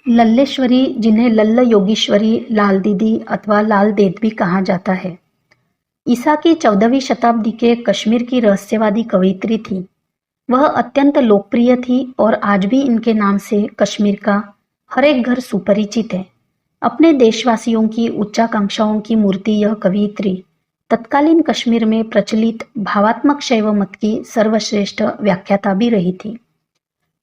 लल्लेश्वरी, जिन्हें लल्ल योगीश्वरी, लाल दीदी अथवा लाल देद भी कहा जाता है, ईसा की 14वीं शताब्दी के कश्मीर की रहस्यवादी कवयित्री थी। वह अत्यंत लोकप्रिय थी और आज भी इनके नाम से कश्मीर का हर एक घर सुपरिचित है। अपने देशवासियों की उच्चाकांक्षाओं की मूर्ति यह कवयित्री तत्कालीन कश्मीर में प्रचलित भावात्मक शैव मत की सर्वश्रेष्ठ व्याख्याता भी रही थी।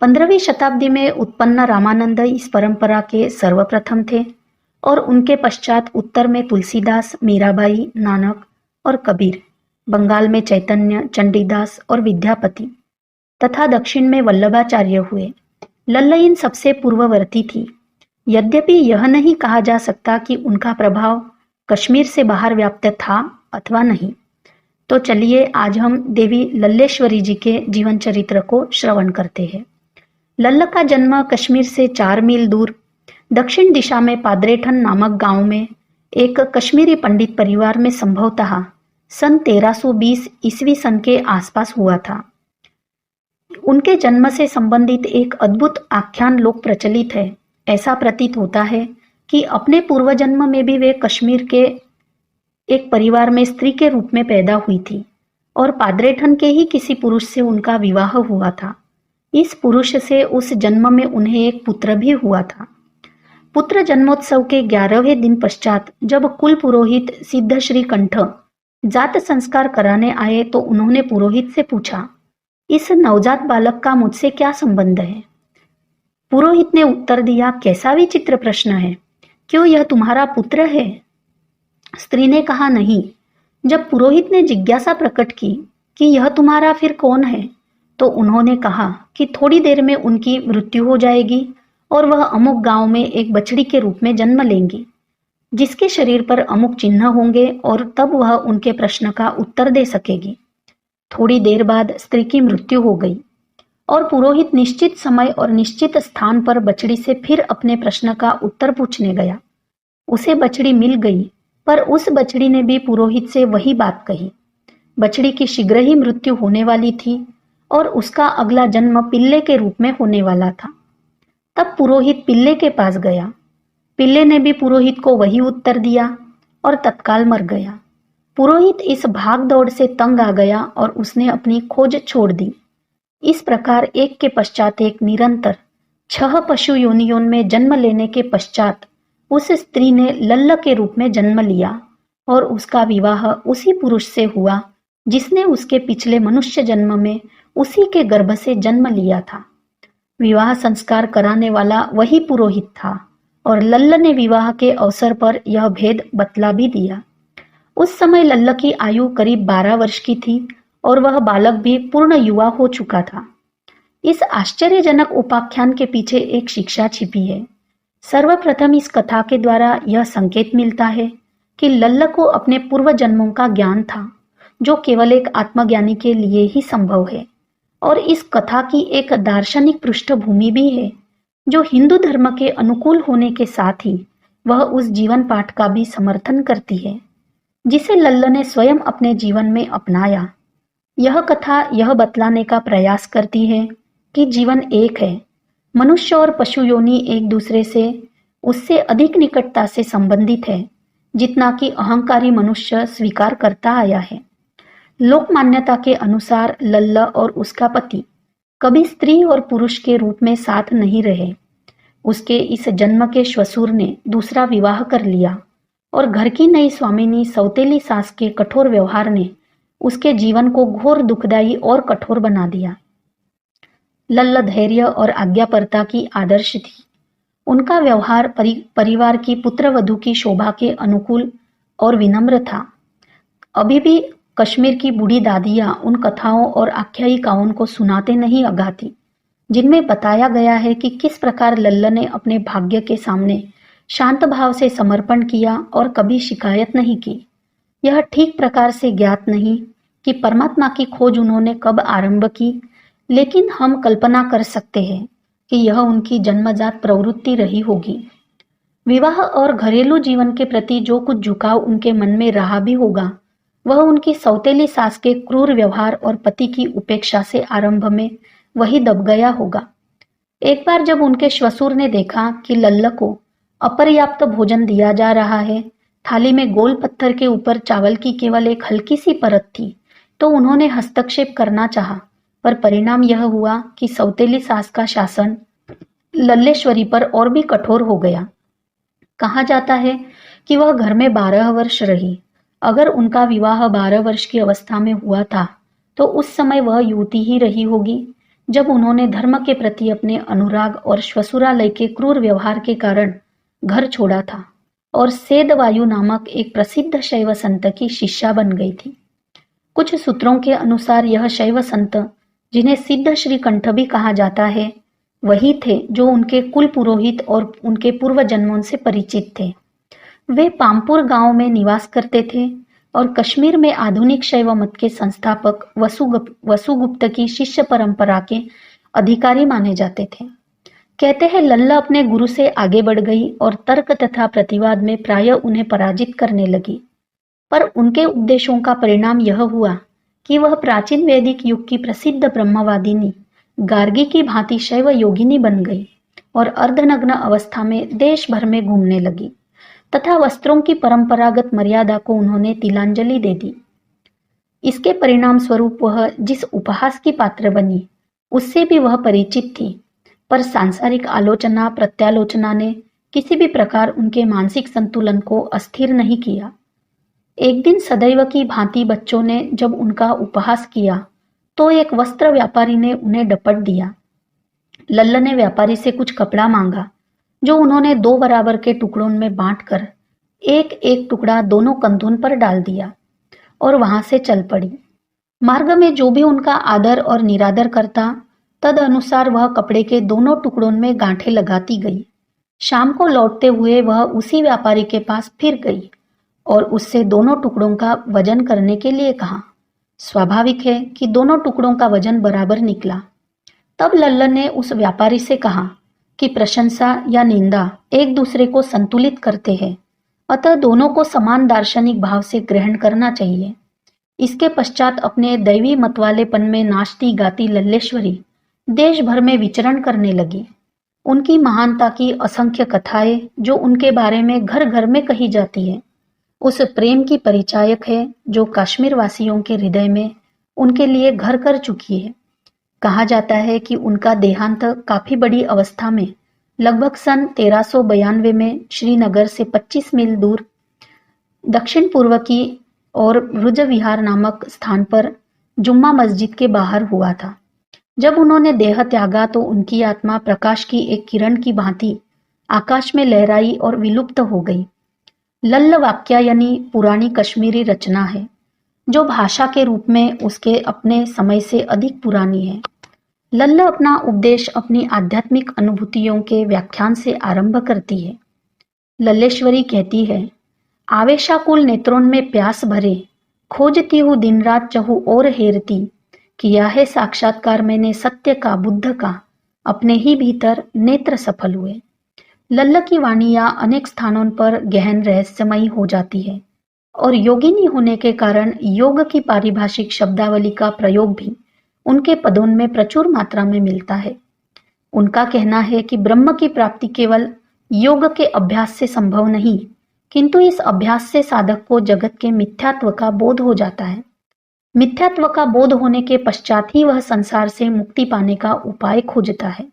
15वीं शताब्दी में उत्पन्न रामानंद इस परंपरा के सर्वप्रथम थे और उनके पश्चात उत्तर में तुलसीदास, मीराबाई, नानक और कबीर, बंगाल में चैतन्य, चंडीदास और विद्यापति तथा दक्षिण में वल्लभाचार्य हुए। लल्ल इन सबसे पूर्ववर्ती थी। यद्यपि यह नहीं कहा जा सकता कि उनका प्रभाव कश्मीर से बाहर व्याप्त था अथवा नहीं। तो चलिए आज हम देवी लल्लेश्वरी जी के जीवन चरित्र को श्रवण करते हैं। लल्ल का जन्म कश्मीर से 4 मील दूर दक्षिण दिशा में पादरेठन नामक गांव में एक कश्मीरी पंडित परिवार में संभवतः सन 1320 ईस्वी सन के आसपास हुआ था। उनके जन्म से संबंधित एक अद्भुत आख्यान लोक प्रचलित है। ऐसा प्रतीत होता है कि अपने पूर्व जन्म में भी वे कश्मीर के एक परिवार में स्त्री के रूप में पैदा हुई थी और पादरेठन के ही किसी पुरुष से उनका विवाह हुआ था। इस पुरुष से उस जन्म में उन्हें एक पुत्र भी हुआ था। पुत्र जन्मोत्सव के 11वें दिन पश्चात जब कुल पुरोहित सिद्ध श्री कंठ जात संस्कार कराने आए तो उन्होंने पुरोहित से पूछा, इस नवजात बालक का मुझसे क्या संबंध है? पुरोहित ने उत्तर दिया, कैसा विचित्र प्रश्न है, क्यों यह तुम्हारा पुत्र है? स्त्री ने कहा, नहीं। जब पुरोहित ने जिज्ञासा प्रकट की कि यह तुम्हारा फिर कौन है, तो उन्होंने कहा कि थोड़ी देर में उनकी मृत्यु हो जाएगी और वह अमुक गांव में एक बछड़ी के रूप में जन्म लेंगी, जिसके शरीर पर अमुक चिन्ह होंगे और तब वह उनके प्रश्न का उत्तर दे सकेगी। थोड़ी देर बाद स्त्री की मृत्यु हो गई और पुरोहित निश्चित समय और निश्चित स्थान पर बछड़ी से फिर अपने प्रश्न का उत्तर पूछने गया। उसे बछड़ी मिल गई, पर उस बछड़ी ने भी पुरोहित से वही बात कही। बछड़ी की शीघ्र ही मृत्यु होने वाली थी और उसका अगला जन्म पिल्ले के रूप में होने वाला था। तब पुरोहित पिल्ले के पास गया। पिल्ले ने भी पुरोहित को वही उत्तर दिया और तत्काल मर गया। पुरोहित इस भाग दौड़ से तंग आ गया और उसने अपनी खोज छोड़ दी। इस प्रकार एक के पश्चात एक निरंतर 6 पशु योनियों में जन्म लेने के पश्चात उस स्त्री ने लल्ल के रूप में जन्म लिया और उसका विवाह उसी पुरुष से हुआ जिसने उसके पिछले मनुष्य जन्म में उसी के गर्भ से जन्म लिया था। विवाह संस्कार कराने वाला वही पुरोहित था और लल्ल ने विवाह के अवसर पर यह भेद बतला भी दिया। उस समय लल्ल की आयु करीब 12 वर्ष की थी और वह बालक भी पूर्ण युवा हो चुका था। इस आश्चर्यजनक उपाख्यान के पीछे एक शिक्षा छिपी है। सर्वप्रथम इस कथा के द्वारा यह संकेत मिलता है कि लल्ल को अपने पूर्व जन्मों का ज्ञान था, जो केवल एक आत्मज्ञानी के लिए ही संभव है। और इस कथा की एक दार्शनिक पृष्ठभूमि भी है, जो हिंदू धर्म के अनुकूल होने के साथ ही वह उस जीवन पाठ का भी समर्थन करती है जिसे लल्ल ने स्वयं अपने जीवन में अपनाया। यह कथा यह बतलाने का प्रयास करती है कि जीवन एक है। मनुष्य और पशु योनि एक दूसरे से उससे अधिक निकटता से संबंधित है जितना कि अहंकारी मनुष्य स्वीकार करता आया है। लोक मान्यता के अनुसार लल्ल और उसका पति कभी स्त्री और पुरुष के रूप में साथ नहीं रहे। उसके इस जन्म के श्वशुर ने दूसरा विवाह कर लिया और घर की नई स्वामिनी सौतेली सास के कठोर व्यवहार ने उसके जीवन को घोर दुखदायी और कठोर बना दिया। लल्ल धैर्य और आज्ञापरता की आदर्श थी। उनका व्यवहार परिवार की पुत्रवधू की शोभा के अनुकूल और विनम्र था। अभी भी कश्मीर की बूढ़ी दादियां उन कथाओं और आख्यायिकाओं को सुनाते नहीं अगाती जिनमें बताया गया है कि किस प्रकार लल्ल ने अपने भाग्य के सामने शांत भाव से समर्पण किया और कभी शिकायत नहीं की। यह ठीक प्रकार से ज्ञात नहीं कि परमात्मा की खोज उन्होंने कब आरंभ की, लेकिन हम कल्पना कर सकते हैं कि यह उनकी जन्मजात प्रवृत्ति रही होगी। विवाह और घरेलू जीवन के प्रति जो कुछ झुकाव उनके मन में रहा भी होगा, वह उनकी सौतेली सास के क्रूर व्यवहार और पति की उपेक्षा से आरंभ में वही दब गया होगा। एक बार जब उनके श्वशुर ने देखा कि लल्ल को अपर्याप्त भोजन दिया जा रहा है, थाली में गोल पत्थर के ऊपर चावल की केवल एक हल्की सी परत थी, तो उन्होंने हस्तक्षेप करना चाहा, पर परिणाम यह हुआ कि सौतेली सास का शासन लल्लेश्वरी पर और भी कठोर हो गया। कहा जाता है कि वह घर में 12 वर्ष रही। अगर उनका विवाह 12 वर्ष की अवस्था में हुआ था, तो उस समय वह युवती ही रही होगी जब उन्होंने धर्म के प्रति अपने अनुराग और श्वशुरालय के क्रूर व्यवहार के कारण घर छोड़ा था और सेदवायु नामक एक प्रसिद्ध शैव संत की शिष्या बन गई थी। कुछ सूत्रों के अनुसार यह शैव संत, जिन्हें सिद्ध श्रीकंठ भी कहा जाता है, वही थे जो उनके कुल पुरोहित और उनके पूर्व जन्मों से परिचित थे। वे पामपुर गांव में निवास करते थे और कश्मीर में आधुनिक शैव मत के संस्थापक वसुगुप्त की शिष्य परंपरा के अधिकारी माने जाते थे। कहते हैं लल्ला अपने गुरु से आगे बढ़ गई और तर्क तथा प्रतिवाद में प्राय उन्हें पराजित करने लगी, पर उनके उपदेशों का परिणाम यह हुआ कि वह प्राचीन वैदिक युग की प्रसिद्ध ब्रह्मवादिनी गार्गी की भांति शैव योगिनी बन गई और अर्धनग्न अवस्था में देश भर में घूमने लगी तथा वस्त्रों की परंपरागत मर्यादा को उन्होंने तिलांजलि दे दी। इसके परिणाम स्वरूप वह जिस उपहास की पात्र बनी, उससे भी वह परिचित थी, पर सांसारिक आलोचना प्रत्यालोचना ने किसी भी प्रकार उनके मानसिक संतुलन को अस्थिर नहीं किया। एक दिन सदैव की भांति बच्चों ने जब उनका उपहास किया, तो एक वस्त्र व्यापारी ने उन्हें डपट दिया। लल्ल ने व्यापारी से कुछ कपड़ा मांगा, जो उन्होंने 2 बराबर के टुकड़ों में बांटकर एक एक टुकड़ा दोनों कंधों पर डाल दिया और वहां से चल पड़ी। मार्ग में जो भी उनका आदर और निरादर करता, तद अनुसार वह कपड़े के दोनों टुकड़ों में गांठें लगाती गई। शाम को लौटते हुए वह उसी व्यापारी के पास फिर गई और उससे दोनों टुकड़ों का वजन करने के लिए कहा। स्वाभाविक है कि दोनों टुकड़ों का वजन बराबर निकला। तब लल्ल ने उस व्यापारी से कहा कि प्रशंसा या निंदा एक दूसरे को संतुलित करते हैं, अतः दोनों को समान दार्शनिक भाव से ग्रहण करना चाहिए। इसके पश्चात अपने दैवी मतवालेपन में नाचती गाती लल्लेश्वरी देश भर में विचरण करने लगी। उनकी महानता की असंख्य कथाएं जो उनके बारे में घर घर में कही जाती है, उस प्रेम की परिचायक है जो कश्मीर वासियों के हृदय में उनके लिए घर कर चुकी है। कहा जाता है कि उनका देहांत काफी बड़ी अवस्था में लगभग सन 1392 में श्रीनगर से 25 मील दूर दक्षिण पूर्व की और रुज विहार नामक स्थान पर जुम्मा मस्जिद के बाहर हुआ था। जब उन्होंने देह त्यागा तो उनकी आत्मा प्रकाश की एक किरण की भांति आकाश में लहराई और विलुप्त हो गई। लल्ल वाक्या यानी पुरानी कश्मीरी रचना है, जो भाषा के रूप में उसके अपने समय से अधिक पुरानी है। लल्ल अपना उपदेश अपनी आध्यात्मिक अनुभूतियों के व्याख्यान से आरंभ करती है। लल्लेश्वरी कहती है, आवेशाकुल नेत्रों में प्यास भरे, खोजती हूँ दिन रात चहु और हेरती, किया है साक्षात्कार मैंने सत्य का बुद्ध का, अपने ही भीतर नेत्र सफल हुए। लल्ल की वाणियां अनेक स्थानों पर गहन रहस्यमयी हो जाती है और योगिनी होने के कारण योग की पारिभाषिक शब्दावली का प्रयोग भी उनके पदों में प्रचुर मात्रा में मिलता है। उनका कहना है कि ब्रह्म की प्राप्ति केवल योग के अभ्यास से संभव नहीं, किंतु इस अभ्यास से साधक को जगत के मिथ्यात्व का बोध हो जाता है। मिथ्यात्व का बोध होने के पश्चात ही वह संसार से मुक्ति पाने का उपाय खोजता है।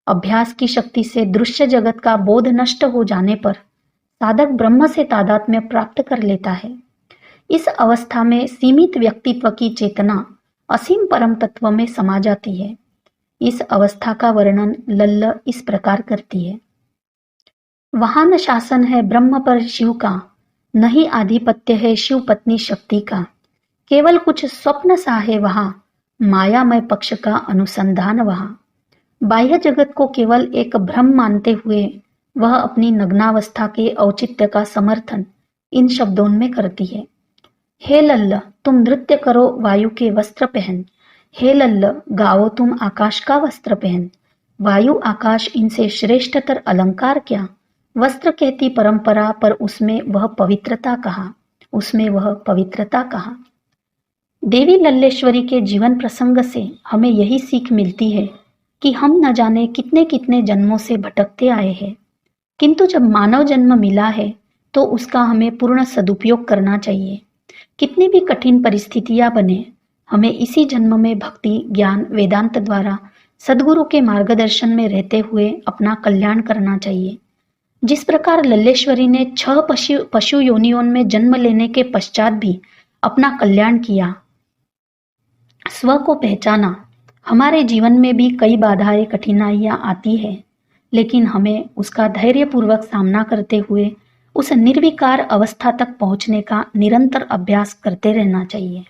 अभ्यास की शक्ति से दृश्य जगत का बोध नष्ट हो जाने पर साधक ब्रह्म से तादात्म्य प्राप्त कर लेता है। इस अवस्था में सीमित व्यक्तित्व की चेतना असीम परम तत्व में समा जाती है। इस अवस्था का वर्णन लल्ल इस प्रकार करती है, वहां न शासन है ब्रह्म पर शिव का, नहीं आधिपत्य है शिव पत्नी शक्ति का, केवल कुछ स्वप्न सा है वहां, मायामय पक्ष का अनुसंधान वहां। बाह्य जगत को केवल एक भ्रम मानते हुए वह अपनी नग्नावस्था के औचित्य का समर्थन इन शब्दों में करती है। हे लल्ल, तुम नृत्य करो वायु के वस्त्र पहन, हे लल्ल गाओ तुम आकाश का वस्त्र पहन, वायु आकाश इनसे श्रेष्ठतर अलंकार क्या, वस्त्र कहती परंपरा पर उसमें वह पवित्रता कहा, उसमें वह पवित्रता कहा। देवी लल्लेश्वरी के जीवन प्रसंग से हमें यही सीख मिलती है कि हम न जाने कितने कितने जन्मों से भटकते आए हैं, किंतु जब मानव जन्म मिला है तो उसका हमें पूर्ण सदुपयोग करना चाहिए। कितनी भी कठिन परिस्थितियां बने, हमें इसी जन्म में भक्ति, ज्ञान, वेदांत द्वारा सदगुरु के मार्गदर्शन में रहते हुए अपना कल्याण करना चाहिए। जिस प्रकार लल्लेश्वरी ने 6 पशु योनियों में जन्म लेने के पश्चात भी अपना कल्याण किया, स्व को पहचाना, हमारे जीवन में भी कई बाधाएं, कठिनाइयां आती है, लेकिन हमें उसका धैर्यपूर्वक सामना करते हुए उस निर्विकार अवस्था तक पहुंचने का निरंतर अभ्यास करते रहना चाहिए।